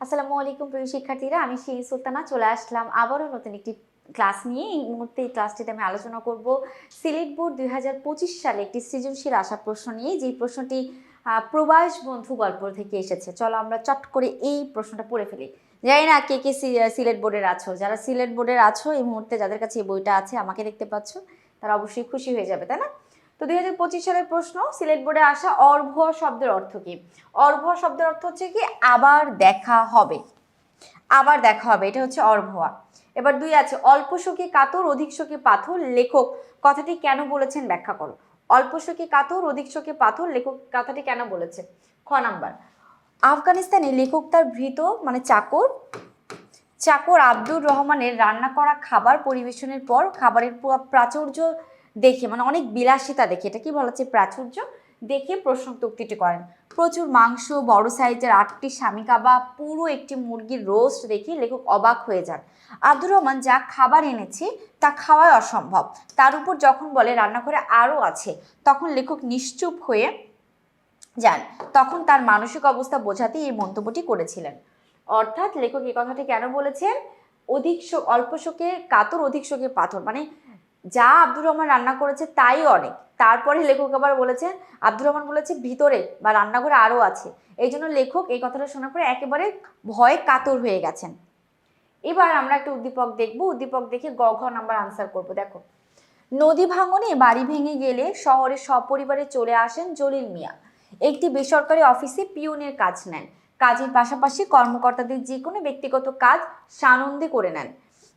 আসসালামু আলাইকুম প্রিয় শিক্ষার্থীরা, আমি শিরিন সুলতানা চলে আসলাম আবারও নতুন একটি ক্লাস নিয়ে। এই মুহূর্তে এই ক্লাসটিতে আমি আলোচনা করব সিলেট বোর্ড 2025 সালে একটি সৃজনশীল আশা প্রশ্ন নিয়ে, যেই প্রশ্নটি প্রবাস বন্ধু গল্প থেকে এসেছে। চলো আমরা চট করে এই প্রশ্নটা পড়ে ফেলি। জানি না কে কে সিলেট বোর্ডের আছো। যারা সিলেট বোর্ডের আছো এই মুহূর্তে, যাদের কাছে এই বইটা আছে, আমাকে দেখতে পাচ্ছ, তারা অবশ্যই খুশি হয়ে যাবে, তাই না? তো 2025 সালের প্রশ্ন, সিলেট বোর্ডে আসা অর্ভ শব্দের অর্থ কি? অর্ভ শব্দের অর্থ হচ্ছে কি আবার দেখা হবে। আবার দেখা হবে, এটা হচ্ছে অর্ভয়া। এবার 2 আছে, অল্প শোকে কাতর অধিক শোকে পাথর, লেখক কথাটি কেন বলেছেন ব্যাখ্যা করো। অল্প শোকে কাতর অধিক শোকে পাথর, লেখক কথাটি কেন বলেছেন? খ নাম্বার, আফগানিস্তানে লেখক তার ভৃত মানে চাকর আব্দুর রহমানের রান্না করা খাবার পরিবেশনের পর খাবারের প্রাচুর্য দেখে, মানে অনেক বিলাসিতা দেখে, এটা কি বলা হচ্ছে, প্রাচুর্য দেখে প্রশ্নোক্ত উক্তিটি করেন। প্রচুর মাংস, বড় সাইজের 8টি স্বামী কাবাব, পুরো একটি মুরগির রোস্ট দেখে লেখক অবাক হয়ে যান। আব্দুর রহমান যা খাবার এনেছে তা খাওয়াই অসম্ভব, তার উপর যখন বলে রান্নাঘরে আরও আছে, তখন লেখক নিশ্চুপ হয়ে যান। তখন তার মানসিক অবস্থা বোঝাতে এই মন্তব্যটি করেছিলেন। অর্থাৎ লেখক এই কথাটি কেন বলেছেন, অল্প শোকে কাতর অধিক শোকে পাথর, মানে যা আব্দুর রহমান রান্না করেছে তাই অনেক, তারপরে লেখক আবার বলেছেন, আব্দুর রহমান বলেছে ভিতরে বা রান্নাঘরে আরও আছে, এই জন্য লেখক এই কথাটা শোনার পরে একেবারে ভয়ে কাতর হয়ে গেছেন। এবার আমরা একটা উদ্দীপক দেখব, উদ্দীপক দেখে গ ঘ নাম্বার আনসার করব। দেখো, নদী ভাঙনে বাড়ি ভেঙে গেলে শহরে সপরিবারে চলে আসেন জলিল মিয়া। একটি বেসরকারি অফিসে পিয়নের কাজ নেন। কাজের পাশাপাশি কর্মকর্তাদের যে কোনো ব্যক্তিগত কাজ সানন্দে করে নেন,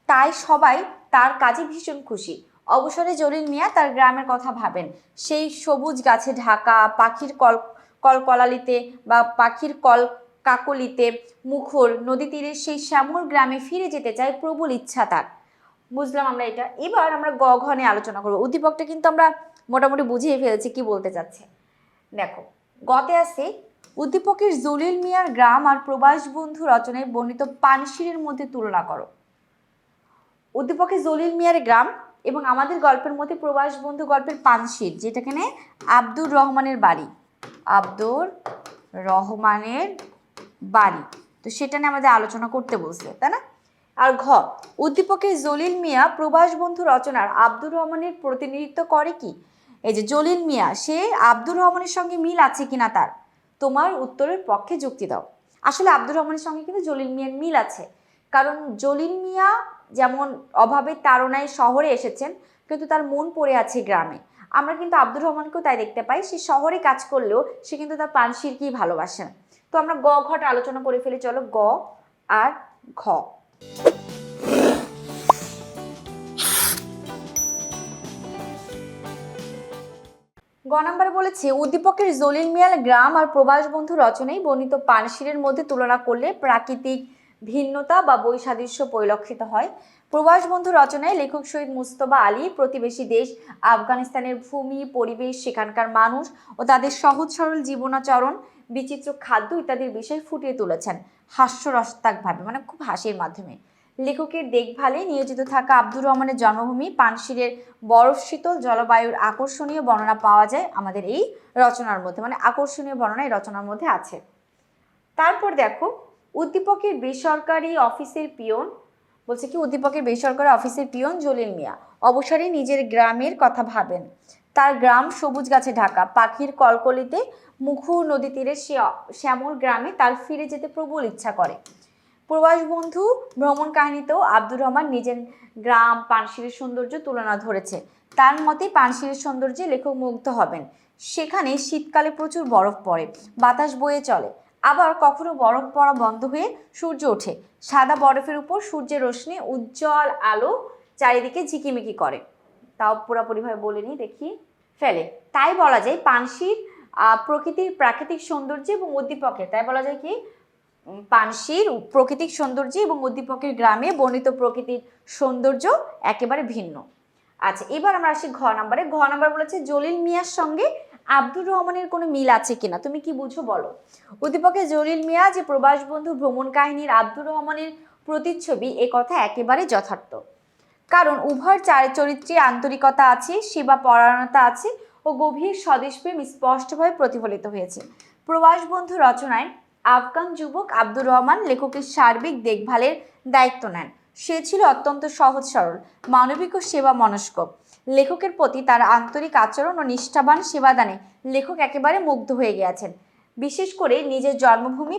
তাই সবাই তার কাজে ভীষণ খুশি। অবসরে জলিল মিয়া তার গ্রামের কথা ভাবেন। সেই সবুজ গাছে ঢাকা, পাখির কলকলালিতে বা পাখির কল কাকলিতে মুখর নদী তীরে সেই শ্যামল গ্রামে ফিরে যেতে চায় প্রবল ইচ্ছা তার। বুঝলাম আমরা এটা। এবার আমরা গ ঘ নিয়ে আলোচনা করবো। উদ্দীপকটা কিন্তু আমরা মোটামুটি বুঝিয়ে ফেলেছি কি বলতে চাচ্ছে। দেখো, গতে আছে, উদ্দীপকের জলিল মিয়ার গ্রাম আর প্রবাস বন্ধু রচনায় বর্ণিত পানশিরের মধ্যে তুলনা করো। উদ্দীপকের জলিল মিয়ার গ্রাম এবং আমাদের গল্পের মধ্যে প্রবাস বন্ধু গল্পের পানশির, যেটাখানে আব্দুর রহমানের বাড়ি, আব্দুর রহমানের বাড়ি, তো সেটা নিয়ে আমাদের আলোচনা করতে বলছে, তাই না? আর ঘ, উদ্দীপকের জলিল মিয়া প্রবাস বন্ধু রচনার আব্দুর রহমানের প্রতিনিধিত্ব করে কি? এই যে জলিল মিয়া, সে আব্দুর রহমানের সঙ্গে মিল আছে কিনা তার, তোমার উত্তরের পক্ষে যুক্তি দাও। আসলে আব্দুর রহমানের সঙ্গে কিন্তু জলিল মিয়ার মিল আছে, কারণ জলিল মিয়া যেমন অভাবের তাড়নায় শহরে এসেছেন, কিন্তু তার মন পড়ে আছে গ্রামে। আমরা কিন্তু আব্দুর রহমানকেও তাই দেখতে পাই, সে শহরে কাজ করলেও সে কিন্তু তার পানশিরকেই ভালোবাসেন। তো আমরা গ ঘটা আলোচনা করে ফেলি, চলো গ আর ঘ। গ নাম্বার বলেছে, উদ্দীপকের জলিল মিয়ার গ্রাম আর প্রবাস বন্ধু রচনায় বর্ণিত পানশিরের মধ্যে তুলনা করলে প্রাকৃতিক ভিন্নতা বা বৈসাদৃশ্য পরিলক্ষিত হয়। প্রবাস বন্ধু রচনায় লেখক শহীদ মুস্তফা আলী প্রতিবেশী দেশ আফগানিস্তানের ভূমি, পরিবেশ, সেখানকার মানুষ ও তাদের সহজ সরল জীবনাচরণ, বিচিত্র খাদ্য ইত্যাদির বিষয় ফুটিয়ে তুলেছেন হাস্যরসাত্মকভাবে, মানে খুব হাসির মাধ্যমে। লেখকের দেখভালে নিয়োজিত থাকা আব্দুর রহমানের জন্মভূমি পানশিরের বরফ শীতল জলবায়ুর আকর্ষণীয় বর্ণনা পাওয়া যায় আমাদের এই রচনার মধ্যে, মানে আকর্ষণীয় বর্ণনা এই রচনার মধ্যে আছে। তারপর দেখো, উদ্দীপকের বেসরকারি অফিসের পিয়ন বলছে কি, উদ্দীপকের বেসরকারি অফিসের পিয়ন জলিল মিয়া অবসরে নিজের গ্রামের কথা ভাবেন। তার গ্রাম সবুজ গাছে ঢাকা, পাখির কলকলিতে মুখর নদী তীরে শ্যামল গ্রামে তার ফিরে যেতে প্রবল ইচ্ছা করে। প্রবাস বন্ধু ভ্রমণ কাহিনীতেও আব্দুর রহমান নিজের গ্রাম পানশিরের সৌন্দর্য তুলনা ধরেছে। তার মতে পানশিরের সৌন্দর্যে লেখক মুগ্ধ হবেন। সেখানে শীতকালে প্রচুর বরফ পড়ে, বাতাস বয়ে চলে, আবার কখনো বরফ পড়া বন্ধ হয়ে সূর্য ওঠে। সাদা বরফের উপর সূর্যের রশ্মি উজ্জ্বল আলো চারিদিকে ঝিকিমিকি করে। তাও পুরোপুরিভাবে বলিনি, দেখি ফেলে। তাই বলা যায় পানশির প্রকৃতির প্রাকৃতিক সৌন্দর্য এবং উদ্দীপকের, তাই বলা যায় কি পানশির প্রাকৃতিক সৌন্দর্য এবং উদ্দীপকের গ্রামে বর্ণিত প্রকৃতির সৌন্দর্য একেবারে ভিন্ন। আচ্ছা, এবার আমরা আসি ঘ নাম্বারে। ঘ নাম্বার বলেছে, জলিল মিয়ার সঙ্গে আব্দুর রহমানের কোনো মিল আছে কিনা, তুমি কি বুঝো বলো। উদ্দীপকে জলিল মিয়া যে প্রবাস বন্ধু ভ্রমণ কাহিনীর আব্দুর রহমানের প্রতিচ্ছবি, এ কথা একেবারে যথার্থ, কারণ উভয় চরিত্রে আন্তরিকতা আছে, সেবা পরায়ণতা আছে ও গভীর স্বদেশপ্রেম স্পষ্টভাবে প্রতিফলিত হয়েছে। প্রবাস বন্ধু রচনায় আফগান যুবক আব্দুর রহমান লেখকের সার্বিক দেখভালের দায়িত্ব নেন। সে ছিল অত্যন্ত সহজ সরল, মানবিক ও সেবা মনস্ক। লেখকের প্রতি তার আন্তরিক আচরণ ও নিষ্ঠাবান সেবাদানে লেখক একেবারে মুগ্ধ হয়ে গিয়েছেন। বিশেষ করে নিজের জন্মভূমি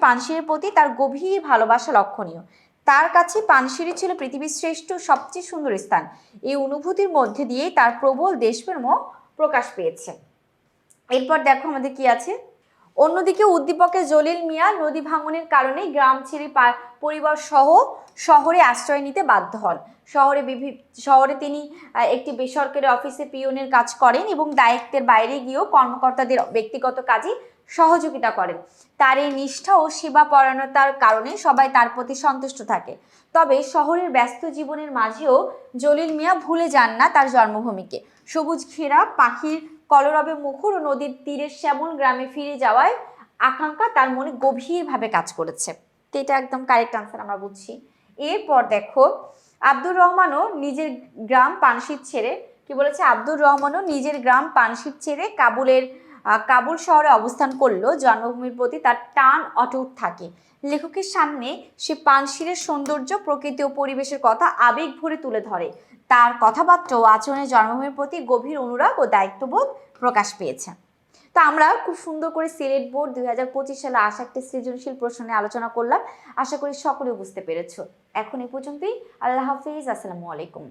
পানশিরের প্রতি তার গভীর ভালোবাসা লক্ষণীয়। তার কাছে পানশিরি ছিল পৃথিবীর শ্রেষ্ঠ সবচেয়ে সুন্দর স্থান। এই অনুভূতির মধ্যে দিয়েই তার প্রবল দেশপ্রেমও প্রকাশ পেয়েছে। এরপর দেখো আমাদের কি আছে। অন্যদিকে উদ্দীপকে জলিল মিয়া নদী ভাঙনের কারণে গ্রাম ছেড়ে পরিবার সহ শহরে আশ্রয় নিতে বাধ্য হন। শহরে তিনি একটি বেসরকারি অফিসে পিয়নের কাজ করেন এবং দায়িত্বের বাইরে গিয়েও কর্মকর্তাদের ব্যক্তিগত কাজে সহযোগিতা করেন। তার এই নিষ্ঠা ও সেবাপরায়ণতার কারণে সবাই তার প্রতি সন্তুষ্ট থাকে। তবে শহরের ব্যস্ত জীবনের মাঝেও জলিল মিয়া ভুলে যান না তার জন্মভূমিকে। সবুজ ঘেরা, পাখির কলরবে মুখর ও নদীর তীরের শ্যামল গ্রামে ফিরে যাওয়ায় আকাঙ্ক্ষা তার মনে গভীরভাবে কাজ করেছে। তো এটা একদম কারেক্ট আনসার আমরা বুঝছি। এরপর দেখো, আব্দুর রহমানও নিজের গ্রাম পানশির ছেড়ে আব্দুর রহমানও নিজের গ্রাম পানশির ছেড়ে কাবুল শহরে অবস্থান করলেও জন্মভূমির প্রতি তার টান অটুট থাকে। লেখকের সামনে সে পানশিরের সৌন্দর্য, প্রকৃতি ও পরিবেশের কথা আবেগ ভরে তুলে ধরে। তার কথাবার্তা ও আচরণে জন্মভূমির প্রতি গভীর অনুরাগ ও দায়িত্ববোধ প্রকাশ পেয়েছে। তো আমরা খুব সুন্দর করে সিলেট বোর্ড 2025 সালে আসা একটি সৃজনশীল প্রশ্ন নিয়ে আলোচনা করলাম। আশা করি সকলে বুঝতে পেরেছো। এখন এই পর্যন্তই। আল্লাহ হাফিজ। আসসালামু আলাইকুম।